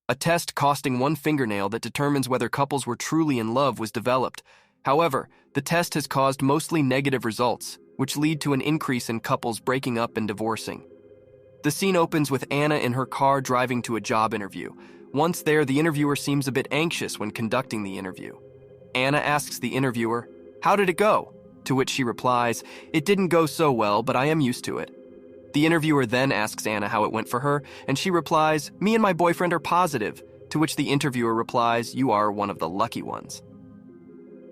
A test costing one fingernail that determines whether couples were truly in love was developed. However, the test has caused mostly negative results, which lead to an increase in couples breaking up and divorcing. The scene opens with Anna in her car driving to a job interview. Once there, the interviewer seems a bit anxious when conducting the interview. Anna asks the interviewer, "How did it go?" To which she replies, "It didn't go so well, but I am used to it." The interviewer then asks Anna how it went for her, and she replies, "Me and my boyfriend are positive," to which the interviewer replies, "You are one of the lucky ones."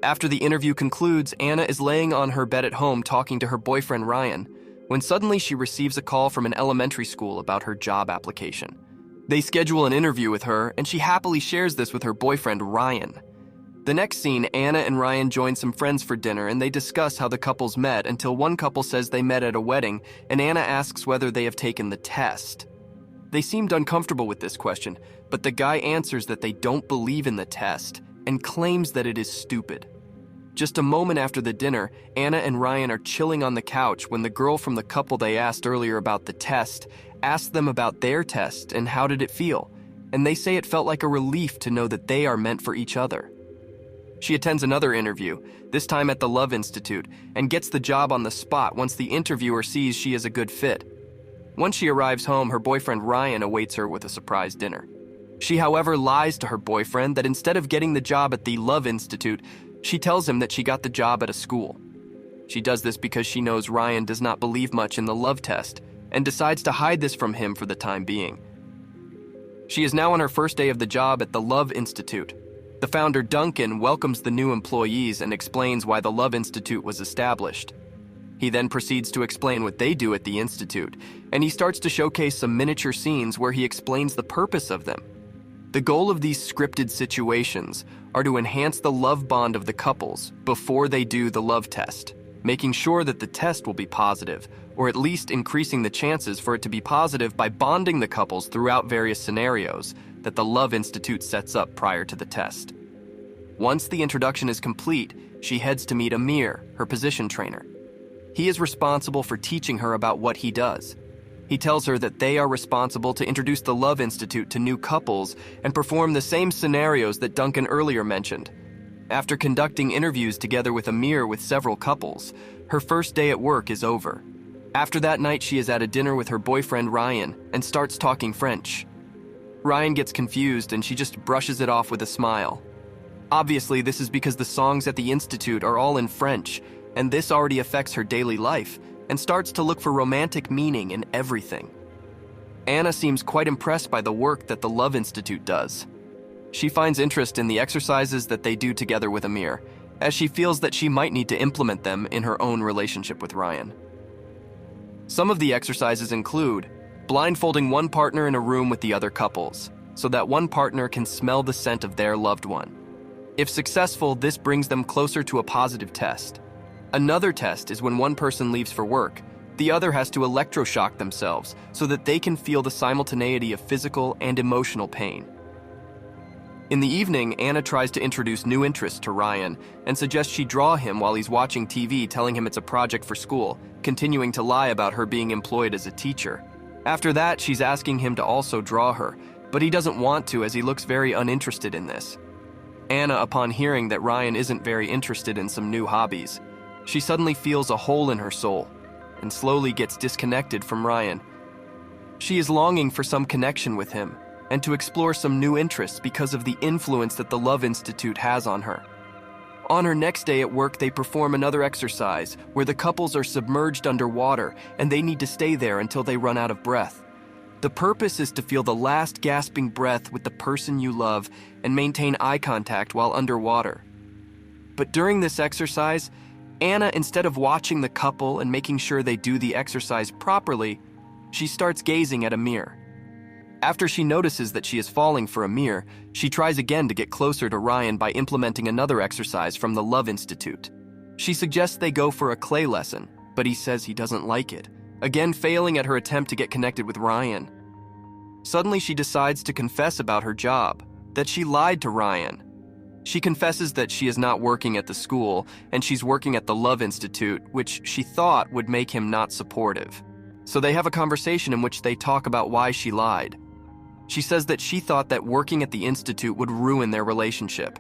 After the interview concludes, Anna is laying on her bed at home talking to her boyfriend Ryan, when suddenly she receives a call from an elementary school about her job application. They schedule an interview with her, and she happily shares this with her boyfriend Ryan. The next scene, Anna and Ryan join some friends for dinner, and they discuss how the couples met until one couple says they met at a wedding, and Anna asks whether they have taken the test. They seemed uncomfortable with this question, but the guy answers that they don't believe in the test and claims that it is stupid. Just a moment after the dinner, Anna and Ryan are chilling on the couch when the girl from the couple they asked earlier about the test asks them about their test and how did it feel, and they say it felt like a relief to know that they are meant for each other. She attends another interview, this time at the Love Institute, and gets the job on the spot once the interviewer sees she is a good fit. Once she arrives home, her boyfriend Ryan awaits her with a surprise dinner. She, however, lies to her boyfriend that instead of getting the job at the Love Institute, she tells him that she got the job at a school. She does this because she knows Ryan does not believe much in the love test and decides to hide this from him for the time being. She is now on her first day of the job at the Love Institute. The founder, Duncan, welcomes the new employees and explains why the Love Institute was established. He then proceeds to explain what they do at the Institute, and he starts to showcase some miniature scenes where he explains the purpose of them. The goal of these scripted situations are to enhance the love bond of the couples before they do the love test, making sure that the test will be positive, or at least increasing the chances for it to be positive by bonding the couples throughout various scenarios that the Love Institute sets up prior to the test. Once the introduction is complete, she heads to meet Amir, her position trainer. He is responsible for teaching her about what he does. He tells her that they are responsible to introduce the Love Institute to new couples and perform the same scenarios that Duncan earlier mentioned. After conducting interviews together with Amir with several couples, her first day at work is over. After that night, she is at a dinner with her boyfriend Ryan and starts talking French. Ryan gets confused and she just brushes it off with a smile. Obviously, this is because the songs at the Institute are all in French, and this already affects her daily life, and starts to look for romantic meaning in everything. Anna seems quite impressed by the work that the Love Institute does. She finds interest in the exercises that they do together with Amir, as she feels that she might need to implement them in her own relationship with Ryan. Some of the exercises include blindfolding one partner in a room with the other couples, so that one partner can smell the scent of their loved one. If successful, this brings them closer to a positive test. Another test is when one person leaves for work, the other has to electroshock themselves so that they can feel the simultaneity of physical and emotional pain. In the evening, Anna tries to introduce new interests to Ryan and suggests she draw him while he's watching TV, telling him it's a project for school, continuing to lie about her being employed as a teacher. After that, she's asking him to also draw her, but he doesn't want to as he looks very uninterested in this. Anna, upon hearing that Ryan isn't very interested in some new hobbies, she suddenly feels a hole in her soul and slowly gets disconnected from Ryan. She is longing for some connection with him and to explore some new interests because of the influence that the Love Institute has on her. On her next day at work, they perform another exercise where the couples are submerged underwater and they need to stay there until they run out of breath. The purpose is to feel the last gasping breath with the person you love and maintain eye contact while underwater. But during this exercise, Anna, instead of watching the couple and making sure they do the exercise properly, she starts gazing at Amir. After she notices that she is falling for Amir, she tries again to get closer to Ryan by implementing another exercise from the Love Institute. She suggests they go for a clay lesson, but he says he doesn't like it, again failing at her attempt to get connected with Ryan. Suddenly she decides to confess about her job, that she lied to Ryan. She confesses that she is not working at the school and she's working at the Love Institute, which she thought would make him not supportive. So they have a conversation in which they talk about why she lied. She says that she thought that working at the institute would ruin their relationship.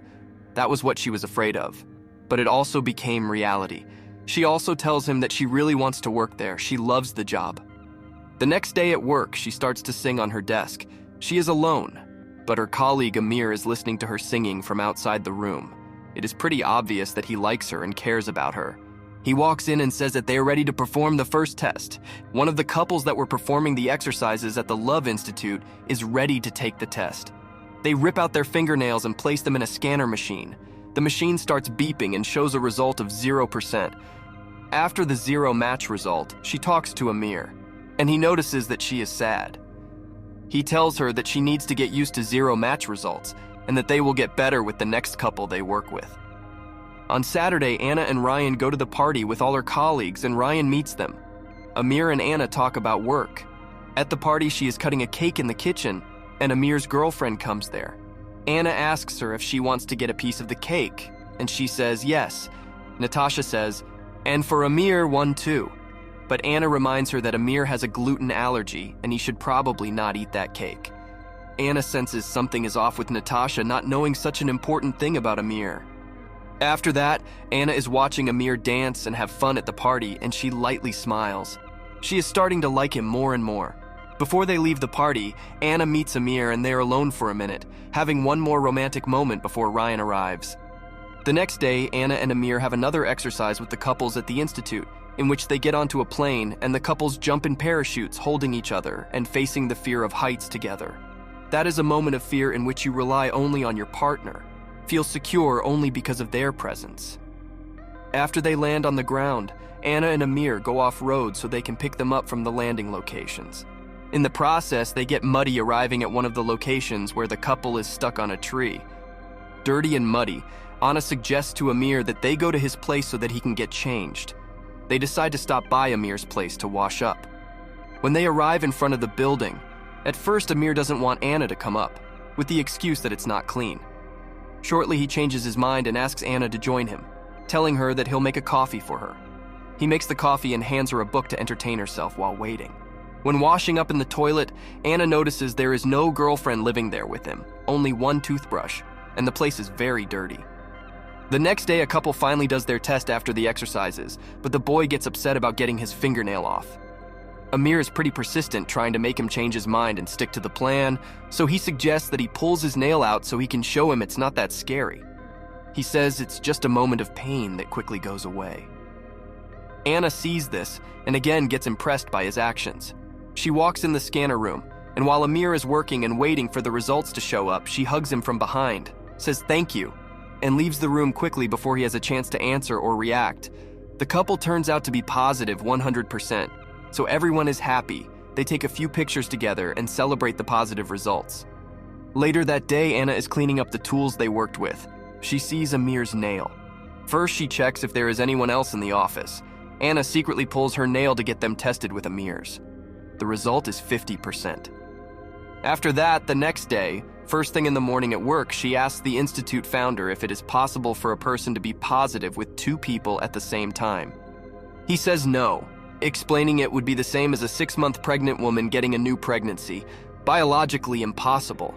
That was what she was afraid of. But it also became reality. She also tells him that she really wants to work there. She loves the job. The next day at work, she starts to sing on her desk. She is alone, but her colleague Amir is listening to her singing from outside the room. It is pretty obvious that he likes her and cares about her. He walks in and says that they are ready to perform the first test. One of the couples that were performing the exercises at the Love Institute is ready to take the test. They rip out their fingernails and place them in a scanner machine. The machine starts beeping and shows a result of 0%. After the 0 match result, she talks to Amir, and he notices that she is sad. He tells her that she needs to get used to 0 match results and that they will get better with the next couple they work with. On Saturday, Anna and Ryan go to the party with all her colleagues and Ryan meets them. Amir and Anna talk about work. At the party, she is cutting a cake in the kitchen and Amir's girlfriend comes there. Anna asks her if she wants to get a piece of the cake, and she says yes. Natasha says, "And for Amir, one too." But Anna reminds her that Amir has a gluten allergy and he should probably not eat that cake. Anna senses something is off with Natasha not knowing such an important thing about Amir. After that, Anna is watching Amir dance and have fun at the party, and she lightly smiles. She is starting to like him more and more. Before they leave the party, Anna meets Amir and they're alone for a minute, having one more romantic moment before Ryan arrives. The next day, Anna and Amir have another exercise with the couples at the institute, in which they get onto a plane and the couples jump in parachutes holding each other and facing the fear of heights together. That is a moment of fear in which you rely only on your partner, feel secure only because of their presence. After they land on the ground, Anna and Amir go off-road so they can pick them up from the landing locations. In the process, they get muddy arriving at one of the locations where the couple is stuck on a tree. Dirty and muddy, Anna suggests to Amir that they go to his place so that he can get changed. They decide to stop by Amir's place to wash up. When they arrive in front of the building, at first Amir doesn't want Anna to come up, with the excuse that it's not clean. Shortly, he changes his mind and asks Anna to join him, telling her that he'll make a coffee for her. He makes the coffee and hands her a book to entertain herself while waiting. When washing up in the toilet, Anna notices there is no girlfriend living there with him, only one toothbrush, and the place is very dirty. The next day, a couple finally does their test after the exercises, but the boy gets upset about getting his fingernail off. Amir is pretty persistent, trying to make him change his mind and stick to the plan, so he suggests that he pulls his nail out so he can show him it's not that scary. He says it's just a moment of pain that quickly goes away. Anna sees this and again gets impressed by his actions. She walks in the scanner room, and while Amir is working and waiting for the results to show up, she hugs him from behind, says thank you, and leaves the room quickly before he has a chance to answer or react. The couple turns out to be positive 100%, so everyone is happy. They take a few pictures together and celebrate the positive results. Later that day, Anna is cleaning up the tools they worked with. She sees Amir's nail. First, she checks if there is anyone else in the office. Anna secretly pulls her nail to get them tested with Amir's. The result is 50%. After that, the next day, first thing in the morning at work, she asks the institute founder if it is possible for a person to be positive with 2 people at the same time. He says no, explaining it would be the same as a 6-month pregnant woman getting a new pregnancy, biologically impossible.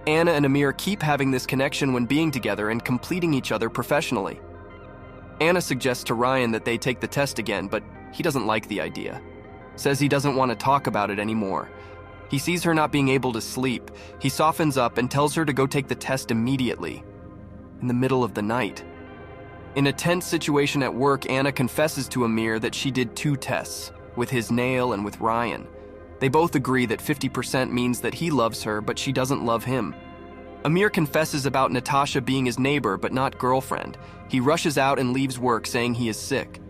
Anna and Amir keep having this connection when being together and completing each other professionally. Anna suggests to Ryan that they take the test again, but he doesn't like the idea. Says he doesn't want to talk about it anymore. He sees her not being able to sleep. He softens up and tells her to go take the test immediately, in the middle of the night. In a tense situation at work, Anna confesses to Amir that she did 2 tests, with his nail and with Ryan. They both agree that 50% means that he loves her, but she doesn't love him. Amir confesses about Natasha being his neighbor, but not girlfriend. He rushes out and leaves work saying he is sick.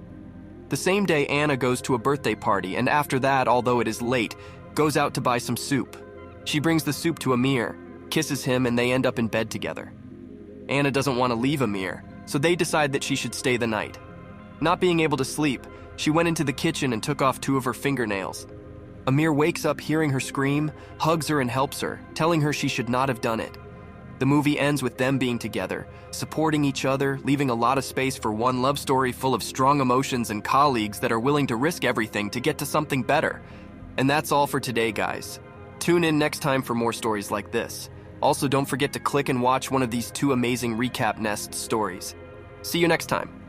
The same day, Anna goes to a birthday party, and after that, although it is late, goes out to buy some soup. She brings the soup to Amir, kisses him, and they end up in bed together. Anna doesn't want to leave Amir, so they decide that she should stay the night. Not being able to sleep, she went into the kitchen and took off 2 of her fingernails. Amir wakes up hearing her scream, hugs her and helps her, telling her she should not have done it. The movie ends with them being together, supporting each other, leaving a lot of space for one love story full of strong emotions and colleagues that are willing to risk everything to get to something better. And that's all for today, guys. Tune in next time for more stories like this. Also, don't forget to click and watch one of these two amazing recap nest stories. See you next time.